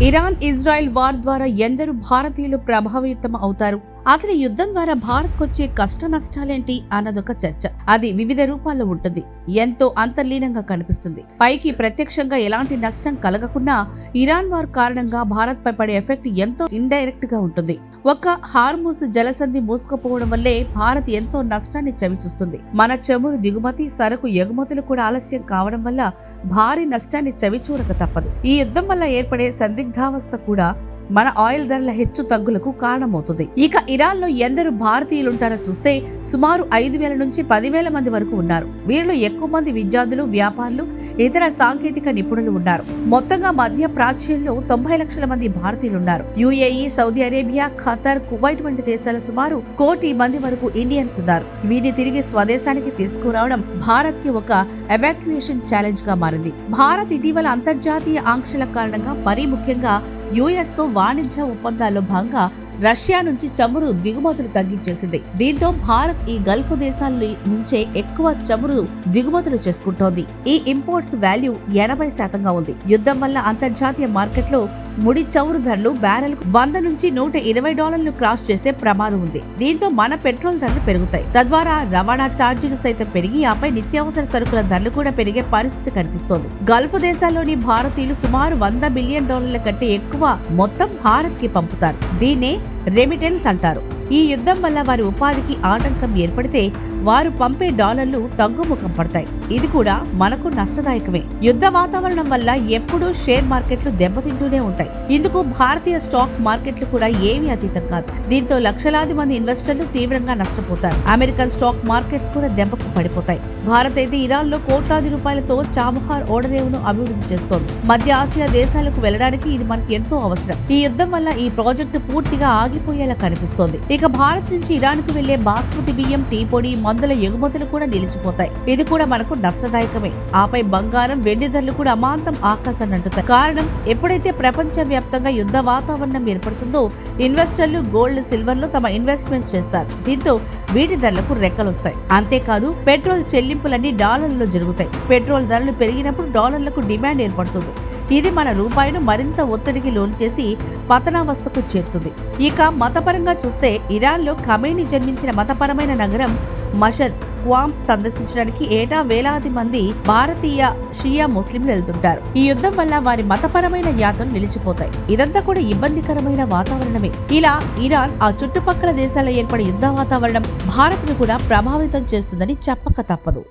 Iran Israel war ద్వారా ఎందరు భారతీయులు ప్రభావితం అవుతారు? అసలు ఈ యుద్ధం ద్వారా భారత్ కొచ్చే కష్ట నష్టాలేంటి అన్నదొక చర్చ. అది వివిధ రూపాల్లో ఉంటుంది, ఎంతో అంతర్లీనంగా కనిపిస్తుంది. పైకి ప్రత్యక్షంగా ఎలాంటి నష్టం కలగకున్నా ఇరాన్ వార్ కారణంగా భారత్ పై పడే ఎఫెక్ట్ ఎంతో ఇండైరెక్ట్ గా ఉంటుంది. ఒక్క హార్మూజ్ జలసంధి మూసుకుపోవడం వల్లే భారత్ ఎంతో నష్టాన్ని చవిచూస్తుంది. మన చమురు దిగుమతి, సరకు ఎగుమతులు కూడా ఆలస్యం కావడం వల్ల భారీ నష్టాన్ని చవిచూడక తప్పదు. ఈ యుద్ధం వల్ల ఏర్పడే సందిగ్ధావస్థ కూడా మన ఆయిల్ ధరల హెచ్చు తగ్గులకు కారణమవుతుంది. ఇక ఇరాన్ లో ఎందరు భారతీయులుంటారో చూస్తే సుమారు 5,000 నుంచి 10,000 మంది వరకు ఉన్నారు. వీరిలో ఎక్కువ మంది విద్యార్థులు, వ్యాపారులు, ఇతర సాంకేతిక నిపుణులు ఉన్నారు. మొత్తంగా మధ్య ప్రాచ్యంలో 90 లక్షల మంది భారతీయులున్నారు. UAE, Saudi Arabia, Qatar, Kuwait వంటి దేశాల సుమారు 1 కోటి మంది వరకు ఇండియన్స్ ఉన్నారు. వీరిని తిరిగి స్వదేశానికి తీసుకురావడం భారత్ కి ఒక ఎవాక్యుయేషన్ ఛాలెంజ్ గా మారింది. భారత్ ఇటీవల అంతర్జాతీయ ఆంక్షల కారణంగా, మరీ ముఖ్యంగా యుఎస్ తో వాణిజ్య ఒప్పందాల్లో భాగంగా రష్యా నుంచి చమురు దిగుమతులు తగ్గించేసింది. దీంతో భారత్ ఈ గల్ఫ్ దేశాల నుంచే ఎక్కువ చమురు దిగుమతులు చేసుకుంటోంది. ఈ ఇంపోర్ట్స్ వాల్యూ 80% ఉంది. యుద్ధం వల్ల అంతర్జాతీయ మార్కెట్లో ముడి చమురు ధరలు బ్యారెల్ $100 నుంచి $120 క్రాస్ చేసే ప్రమాదం ఉంది. దీంతో మన పెట్రోల్ ధరలు పెరుగుతాయి. తద్వారా రవాణా ఛార్జీలు సైతం పెరిగి, ఆపై నిత్యావసర సరుకుల ధరలు కూడా పెరిగే పరిస్థితి కనిపిస్తోంది. గల్ఫ్ దేశాల్లోని భారతీయులు సుమారు $100 బిలియన్ కంటే ఎక్కువ మొత్తం భారత్ కి పంపుతారు. దీన్నే రెమిటెన్స్ అంటారు. ఈ యుద్ధం వల్ల వారి ఉపాధికి ఆటంకం ఏర్పడితే వారు పంపే డాలర్లు తగ్గుముఖం పడతాయి. ఇది కూడా మనకు నష్టదాయకమే. యుద్ధ వాతావరణం వల్ల ఎప్పుడూ షేర్ మార్కెట్లు దెబ్బతింటూనే ఉంటాయి. ఇందుకు భారతీయ స్టాక్ మార్కెట్లు కూడా ఏమీ అతీతం కాదు. దీంతో లక్షలాది మంది ఇన్వెస్టర్లు తీవ్రంగా నష్టపోతారు. అమెరికన్ స్టాక్ మార్కెట్స్ కూడా దెబ్బకు పడిపోతాయి. భారత్ అయితే ఇరాన్ లో కోట్లాది రూపాయలతో చాబహార్ ఓడరేవును అభివృద్ధి చేస్తోంది. మధ్య ఆసియా దేశాలకు వెళ్లడానికి ఇది మనకు ఎంతో అవసరం. ఈ యుద్ధం వల్ల ఈ ప్రాజెక్టు పూర్తిగా ఆగిపోయేలా కనిపిస్తోంది. ఇక భారత్ నుంచి ఇరాన్ కు వెళ్లే బాస్మతి బియ్యం, టీ పొడి, మందుల ఎగుమతులు కూడా నిలిచిపోతాయి. ఇది కూడా మనకు నష్టదాయకమే. ఆపై బంగారం, వెండి ధరలు కూడా అమాంతం ఆకాశాన్ని అంటుతాయి. కారణం, ఎప్పుడైతే ప్రపంచ వ్యాప్తంగా యుద్ధ వాతావరణం ఏర్పడుతుందో ఇన్వెస్టర్లు గోల్డ్, సిల్వర్ లో తమ ఇన్వెస్ట్మెంట్స్ చేస్తారు. దీంతో వీటి ధరలకు రెక్కలొస్తాయి. అంతేకాదు, పెట్రోల్ చెల్లింపులన్నీ డాలర్లలో జరుగుతాయి. పెట్రోల్ ధరలు పెరిగినప్పుడు డాలర్లకు డిమాండ్ ఏర్పడుతుంది. ఇది మన రూపాయిను మరింత ఒత్తిడికి లోను చేసి పతనావస్థకు చేరుతుంది. ఇక మతపరంగా చూస్తే ఇరాన్ లో ఖమేని జన్మించిన మతపరమైన నగరం మషద్ క్వామ్ సందర్శించడానికి ఏటా వేలాది మంది భారతీయ షియా ముస్లింలు వెళ్తుంటారు. ఈ యుద్ధం వల్ల వారి మతపరమైన యాత్రలు నిలిచిపోతాయి. ఇదంతా కూడా ఇబ్బందికరమైన వాతావరణమే. ఇలా ఇరాన్, ఆ చుట్టుపక్కల దేశాల్లో ఏర్పడే యుద్ధ వాతావరణం భారత్ ను కూడా ప్రభావితం చేస్తుందని చెప్పక తప్పదు.